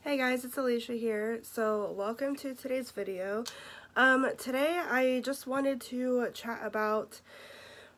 Hey guys, it's Alicia here. So welcome to today's video. Today I just wanted to chat about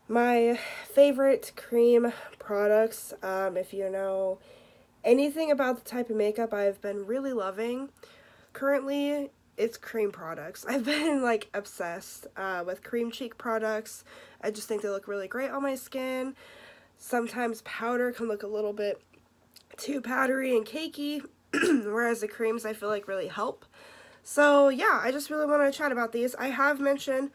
my favorite cream products. If you know anything about the type of makeup I've been really loving, currently it's cream products. I've been like obsessed with cream cheek products. I just think they look really great on my skin. Sometimes powder can look a little bit too powdery and cakey, whereas the creams I feel like really help. So yeah, I just really want to chat about these. I have mentioned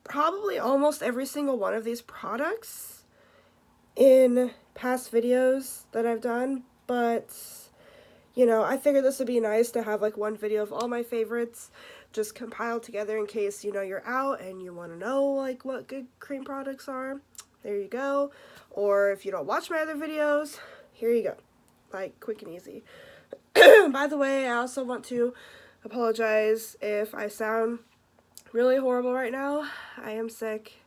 probably almost every single one of these products in past videos that I've done, but you know, I figured this would be nice to have like one video of all my favorites just compiled together in case, you know, you're out and you want to know like what good cream products are. There you go. Or if you don't watch my other videos, here you go. Like quick and easy. By the way, I also want to apologize if I sound really horrible right now. I am sick.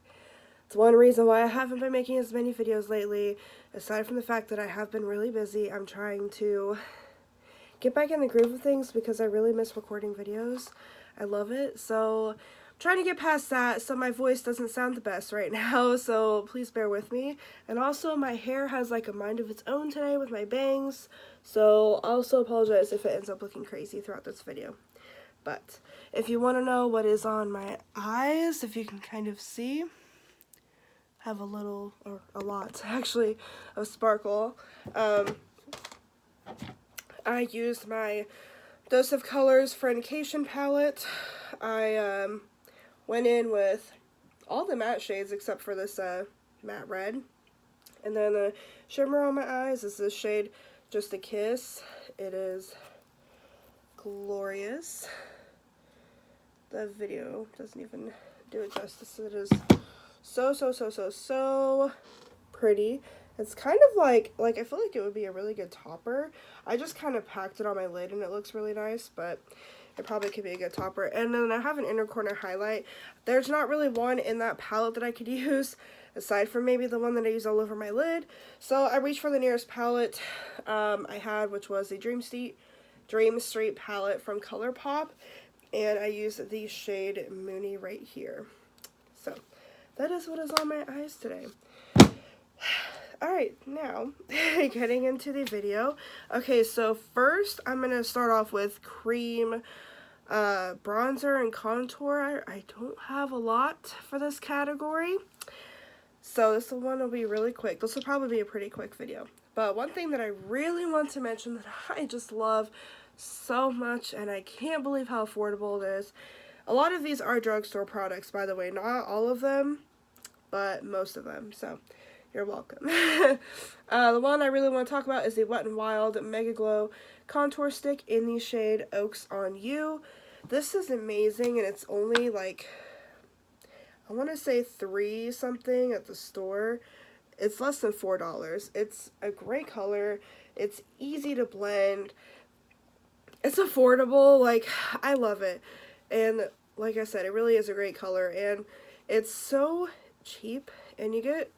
It's one reason why I haven't been making as many videos lately. Aside from the fact that I have been really busy, I'm trying to get back in the groove of things because I really miss recording videos. I love it. So I'm trying to get past that, so my voice doesn't sound the best right now, so please bear with me. And also my hair has like a mind of its own today with my bangs, so I also apologize if it ends up looking crazy throughout this video. But if you want to know what is on my eyes, if you can kind of see, I have a little, or a lot actually, of sparkle. I used my Dose of Colors Friendication palette. I went in with all the matte shades except for this matte red. And then the shimmer on my eyes is this shade Just a Kiss. It is glorious. The video doesn't even do it justice. It is so pretty. It's kind of like I feel like it would be a really good topper. I just kind of packed it on my lid and it looks really nice, but it probably could be a good topper. And then I have an inner corner highlight. There's not really one in that palette that I could use, aside from maybe the one that I use all over my lid. So I reached for the nearest palette I had, which was the Dream Street palette from ColourPop. And I used the shade Moony right here. So that is what is on my eyes today. Alright, now, getting into the video. Okay, so first I'm going to start off with cream bronzer and contour. I don't have a lot for this category, so this one will be really quick. This will probably be a pretty quick video. But one thing that I really want to mention that I just love so much, and I can't believe how affordable it is. A lot of these are drugstore products, by the way. Not all of them, but most of them. So you're welcome. The one I really want to talk about is the Wet n Wild Mega Glow Contour Stick in the shade Oaks on You. This is amazing, and it's only like, I want to say $3 something at the store. It's less than $4. It's a great color. It's easy to blend. It's affordable. Like, I love it. And like I said, it really is a great color, and it's so cheap, and you get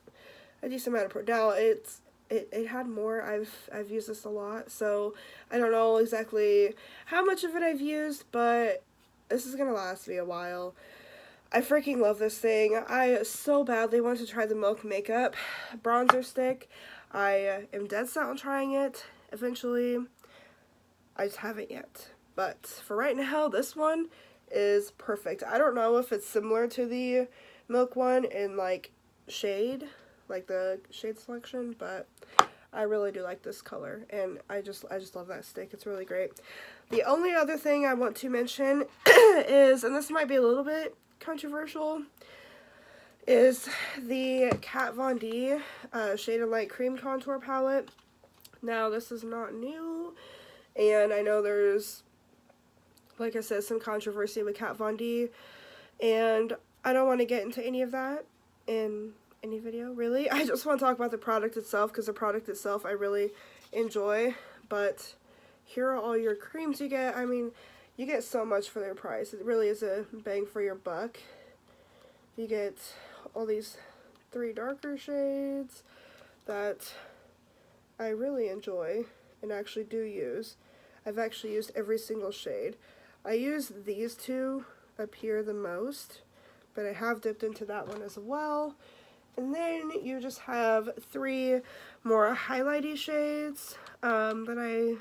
a decent amount of product. Now it had more. I've used this a lot, so I don't know exactly how much of it I've used, but this is gonna last me a while. I freaking love this thing. I so badly want to try the Milk Makeup bronzer stick. I am dead set on trying it eventually. I just haven't yet. But for right now, this one is perfect. I don't know if it's similar to the Milk one in like shade, like the shade selection, but I really do like this color, and I just love that stick. It's really great. The only other thing I want to mention is, and this might be a little bit controversial, is the Kat Von D Shade and Light Cream Contour Palette. Now, this is not new, and I know there's, like I said, some controversy with Kat Von D, and I don't want to get into any of that in any video, really. I just want to talk about the product itself, because the product itself I really enjoy. But here are all your creams you get. I mean, you get so much for their price. It really is a bang for your buck. You get all these 3 darker shades that I really enjoy, and actually do use. I've actually used every single shade. I use these two up here the most, but I have dipped into that one as well. And then you just have 3 more highlighty shades that I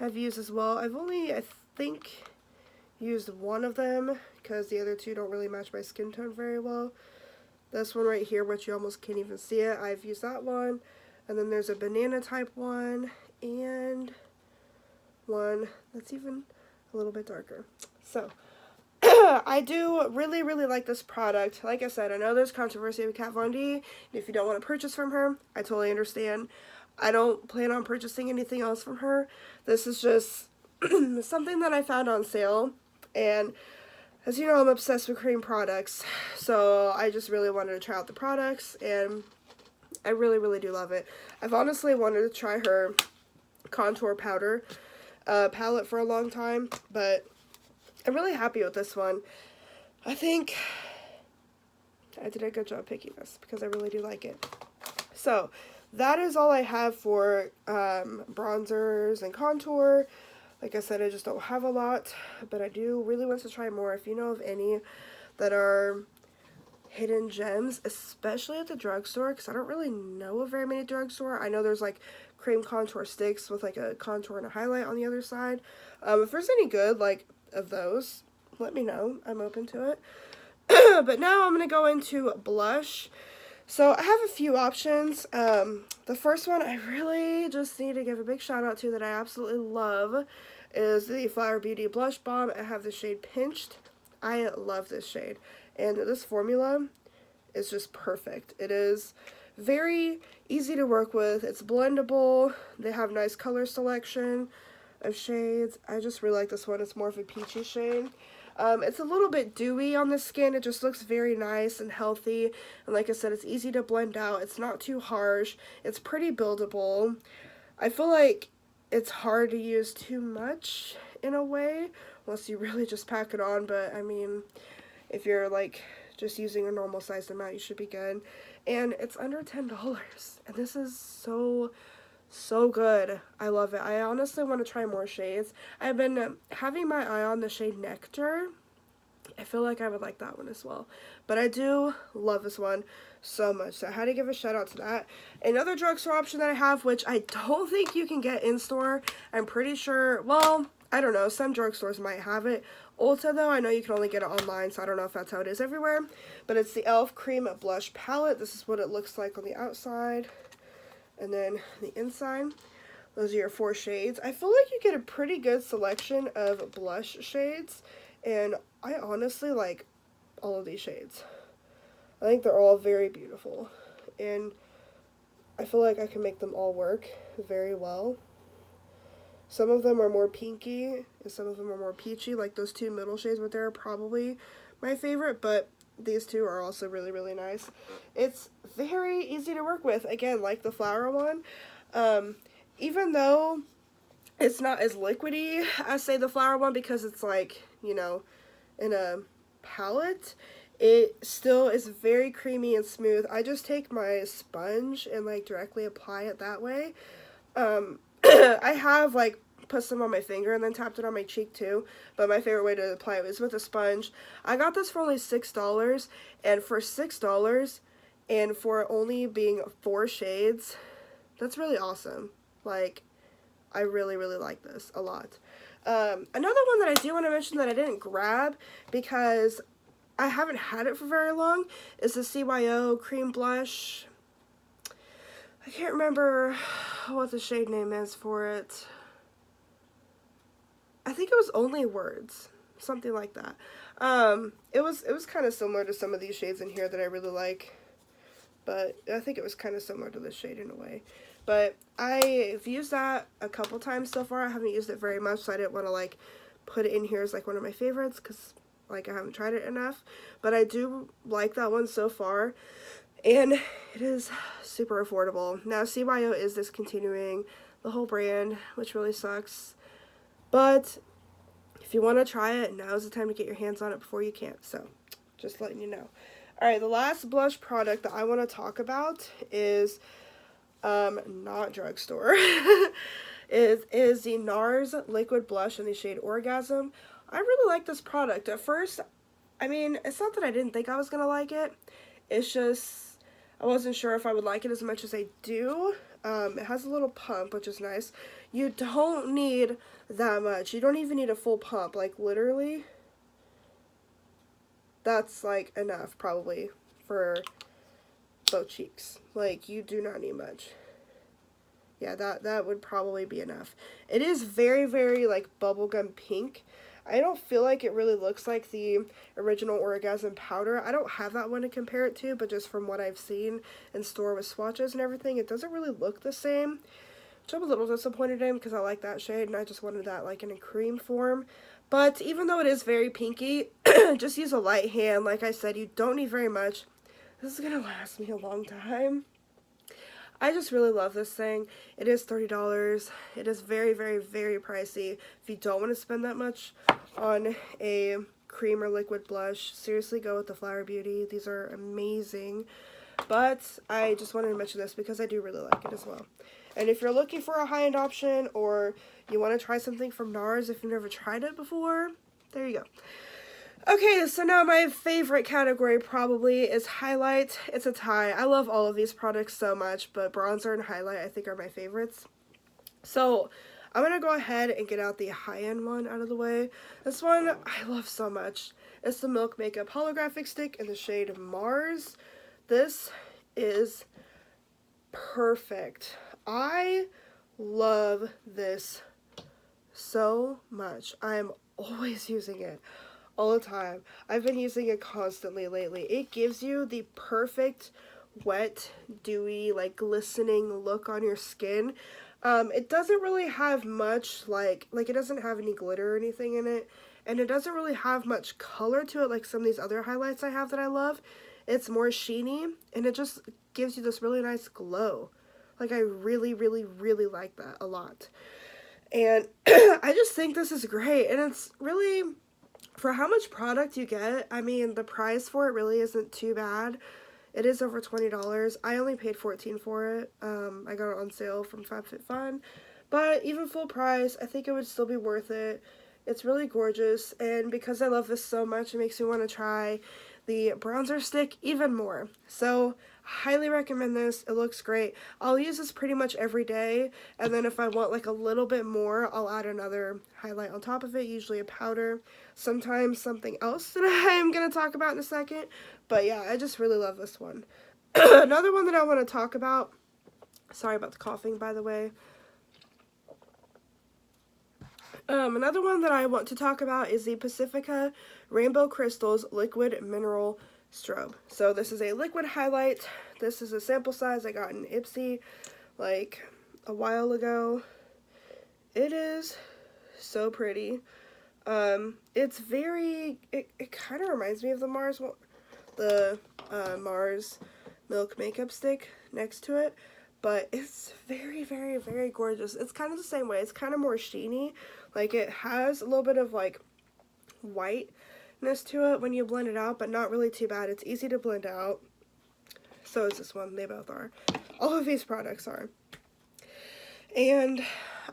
have used as well. I've only, I think, used one of them because the other 2 don't really match my skin tone very well. This one right here, which you almost can't even see it, I've used that one. And then there's a banana type one and one that's even a little bit darker. So I do really, really like this product. Like I said, I know there's controversy with Kat Von D, and if you don't want to purchase from her, I totally understand. I don't plan on purchasing anything else from her. This is just something that I found on sale, and as you know, I'm obsessed with cream products, so I just really wanted to try out the products, and I really, really do love it. I've honestly wanted to try her contour powder palette for a long time, but I'm really happy with this one. I think I did a good job picking this because I really do like it. So that is all I have for bronzers and contour. Like I said, I just don't have a lot, but I do really want to try more. If you know of any that are hidden gems, especially at the drugstore, because I don't really know of very many drugstore. I know there's like cream contour sticks with like a contour and a highlight on the other side. If there's any good like of those, let me know. I'm open to it. But now I'm going to go into blush. So I have a few options. The first one I really just need to give a big shout out to that I absolutely love is the Flower Beauty Blush Balm. I have the shade Pinched. I love this shade. And this formula is just perfect. It is very easy to work with. It's blendable. They have nice color selection of shades. I just really like this one. It's more of a peachy shade. It's a little bit dewy on the skin. It just looks very nice and healthy. And like I said, it's easy to blend out. It's not too harsh. It's pretty buildable. I feel like it's hard to use too much in a way, unless you really just pack it on. But I mean, if you're like just using a normal sized amount, you should be good. And it's under $10. And this is so good. I love it. I honestly want to try more shades. I've been having my eye on the shade Nectar. I feel like I would like that one as well. But I do love this one so much. So I had to give a shout out to that. Another drugstore option that I have, which I don't think you can get in store. I'm pretty sure, well, I don't know. Some drugstores might have it. Ulta, though, I know you can only get it online, so I don't know if that's how it is everywhere. But it's the e.l.f. Cream Blush Palette. This is what it looks like on the outside. And then the inside, those are your 4 shades. I feel like you get a pretty good selection of blush shades, and I honestly like all of these shades. I think they're all very beautiful, and I feel like I can make them all work very well. Some of them are more pinky, and some of them are more peachy, like those 2 middle shades, but they're probably my favorite, but these 2 are also really, really nice. It's very easy to work with, again, like the flower one. Even though it's not as liquidy as, say, the flower one, because it's like, you know, in a palette, it still is very creamy and smooth. I just take my sponge and like directly apply it that way. I have like put some on my finger and then tapped it on my cheek too, but my favorite way to apply it is with a sponge. I got this for only $6, and for $6 and for only being 4 shades, that's really awesome. Like, I really, really like this a lot. Another one that I do want to mention that I didn't grab because I haven't had it for very long is the CYO Cream Blush. I can't remember what the shade name is for it. I think it was Only Words, something like that. It was kind of similar to some of these shades in here that I really like, but I think it was kind of similar to this shade in a way. But I've used that a couple times so far. I haven't used it very much, so I didn't want to like put it in here as like one of my favorites because like I haven't tried it enough. But I do like that one so far, and it is super affordable. Now CYO is discontinuing the whole brand, which really sucks. But if you want to try it, now's the time to get your hands on it before you can't. So, just letting you know. Alright, the last blush product that I want to talk about is not drugstore. is the NARS Liquid Blush in the shade Orgasm. I really like this product. At first, I mean, it's not that I didn't think I was going to like it. It's just, I wasn't sure if I would like it as much as I do. It has a little pump, which is nice. You don't need that much. You don't even need a full pump. Like, literally, that's, like, enough, probably, for both cheeks. Like, you do not need much. Yeah, that would probably be enough. It is very, very, like, bubblegum pink. I don't feel like it really looks like the original Orgasm powder. I don't have that one to compare it to, but just from what I've seen in store with swatches and everything, it doesn't really look the same, which I'm a little disappointed in because I like that shade and I just wanted that like in a cream form. But even though it is very pinky, just use a light hand. Like I said, you don't need very much. This is going to last me a long time. I just really love this thing. It is $30. It is very, very, very pricey. If you don't want to spend that much on a cream or liquid blush, seriously go with the Flower Beauty. These are amazing. But I just wanted to mention this because I do really like it as well. And if you're looking for a high-end option or you want to try something from NARS if you've never tried it before, there you go. Okay, so now my favorite category probably is highlight. It's a tie. I love all of these products so much, but bronzer and highlight I think are my favorites. So I'm going to go ahead and get out the high-end one out of the way. This one I love so much. It's the Milk Makeup Holographic Stick in the shade Mars. This is perfect. I love this so much. I'm always using it. All the time. I've been using it constantly lately. It gives you the perfect wet, dewy, like glistening look on your skin. It doesn't really have much like it doesn't have any glitter or anything in it, and it doesn't really have much color to it like some of these other highlights I have that I love. It's more sheeny and it just gives you this really nice glow. Like I really, really, really like that a lot. And I just think this is great, and it's really, for how much product you get, I mean, the price for it really isn't too bad. It is over $20. I only paid $14 for it. I got it on sale from FabFitFun. But even full price, I think it would still be worth it. It's really gorgeous, and because I love this so much, it makes me want to try the bronzer stick even more. So, highly recommend this. It looks great. I'll use this pretty much every day, and then if I want like a little bit more, I'll add another highlight on top of it, usually a powder, sometimes something else that I'm going to talk about in a second. But yeah, I just really love this one. Another one that I want to talk about, sorry about the coughing by the way. Another one that I want to talk about is the Pacifica Rainbow Crystals Liquid Mineral Strobe. So this is a liquid highlight. This is a sample size I got in Ipsy like a while ago. It is so pretty. It's very, it kind of reminds me of the Mars Milk Makeup Stick next to it. But it's very, very, very gorgeous. It's kind of the same way. It's kind of more sheeny. Like, it has a little bit of, like, whiteness to it when you blend it out, but not really too bad. It's easy to blend out. So is this one. They both are. All of these products are. And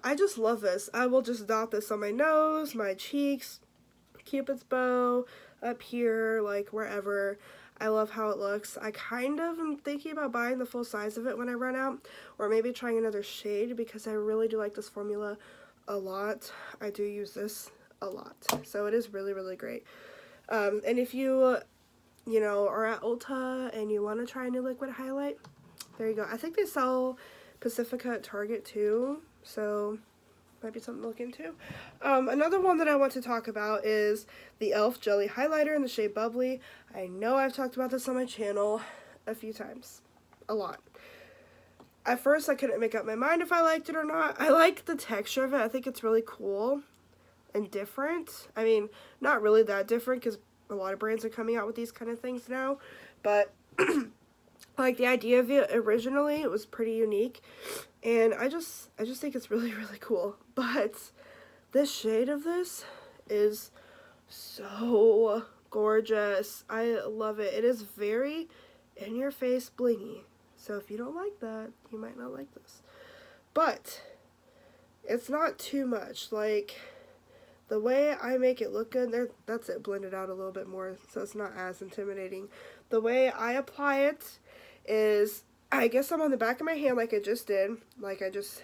I just love this. I will just dot this on my nose, my cheeks, Cupid's bow, up here, like, wherever. I love how it looks. I kind of am thinking about buying the full size of it when I run out, or maybe trying another shade because I really do like this formula a lot. I do use this a lot, so it is really, really great. And if you know, are at Ulta and you want to try a new liquid highlight, there you go. I think they sell Pacifica at Target too, so might be something to look into. Another one that I want to talk about is the e.l.f. Jelly Highlighter in the shade Bubbly. I know I've talked about this on my channel a few times. A lot. At first, I couldn't make up my mind if I liked it or not. I like the texture of it. I think it's really cool and different. I mean, not really that different because a lot of brands are coming out with these kind of things now. But like the idea of it originally, it was pretty unique. And I just think it's really, really cool. But this shade of this is so gorgeous. I love it. It is very in-your-face blingy. So if you don't like that, you might not like this. But it's not too much. Like, the way I make it look good, there, that's it, blend it out a little bit more so it's not as intimidating. The way I apply it is, I guess I'm on the back of my hand like I just did. Like, I just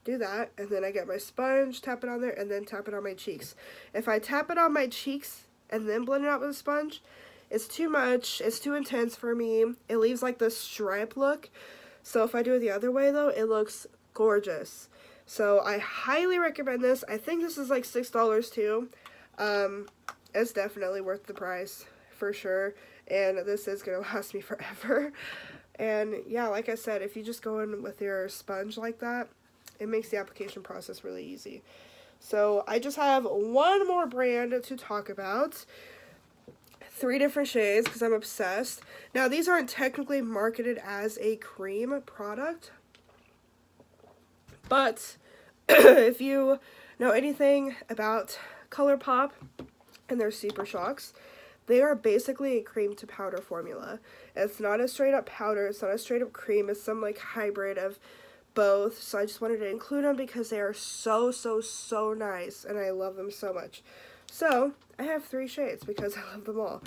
do that, and then I get my sponge, tap it on there, and then tap it on my cheeks. If I tap it on my cheeks and then blend it out with a sponge, it's too much, it's too intense for me. It leaves like the stripe look. So if I do it the other way though, it looks gorgeous. So I highly recommend this. I think this is like $6 too. It's definitely worth the price for sure. And this is gonna last me forever. And yeah, like I said, if you just go in with your sponge like that, it makes the application process really easy. So I just have one more brand to talk about. 3 different shades because I'm obsessed. Now, these aren't technically marketed as a cream product, but if you know anything about ColourPop and their Super Shocks, they are basically a cream to powder formula. It's not a straight up powder, it's not a straight up cream, it's some like hybrid of both. So I just wanted to include them because they are so nice and I love them so much. So I have 3 shades because I love them all.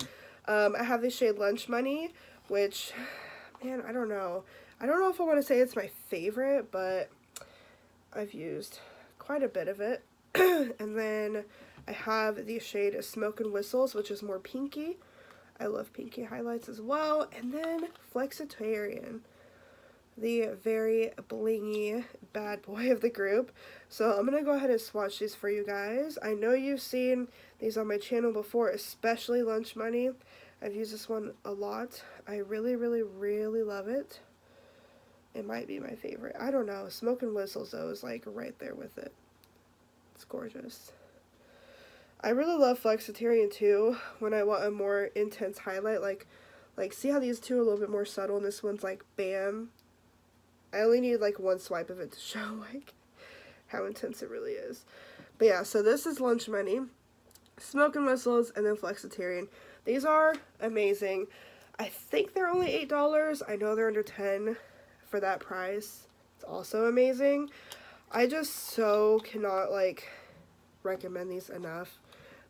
I have the shade Lunch Money, which, man, I don't know if I want to say it's my favorite, but I've used quite a bit of it. And then I have the shade Smoke and Whistles, which is more pinky. I love pinky highlights as well. And then Flexitarian, the very blingy bad boy of the group. So I'm going to go ahead and swatch these for you guys. I know you've seen these on my channel before, especially Lunch Money. I've used this one a lot. I really love it. It might be my favorite. I don't know. Smoke and Whistles, though, is like right there with it. It's gorgeous. I really love Flexitarian, too, when I want a more intense highlight. Like see how these two are a little bit more subtle, and this one's like, bam. I only need like one swipe of it to show like how intense it really is. But yeah, so this is Lunch Money, Smoke and Whistles, and then Flexitarian. These are amazing. I think they're only $8. I know they're under 10 for that price. It's also amazing. I just so cannot like recommend these enough.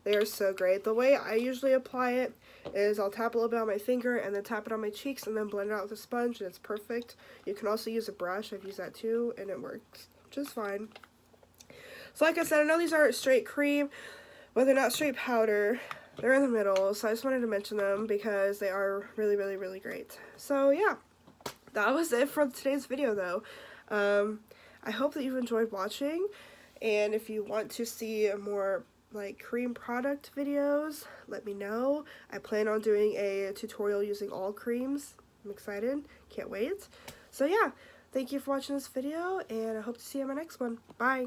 They are so great. The way I usually apply it is I'll tap a little bit on my finger and then tap it on my cheeks and then blend it out with a sponge, and it's perfect. You can also use a brush. I've used that too, and it works just fine. So like I said, I know these aren't straight cream, but they're not straight powder. They're in the middle, so I just wanted to mention them because they are really great. So yeah, that was it for today's video though. I hope that you've enjoyed watching, and if you want to see more like cream product videos, let me know. I plan on doing a tutorial using all creams. I'm excited, can't wait. So yeah, thank you for watching this video, and I hope to see you in my next one. Bye.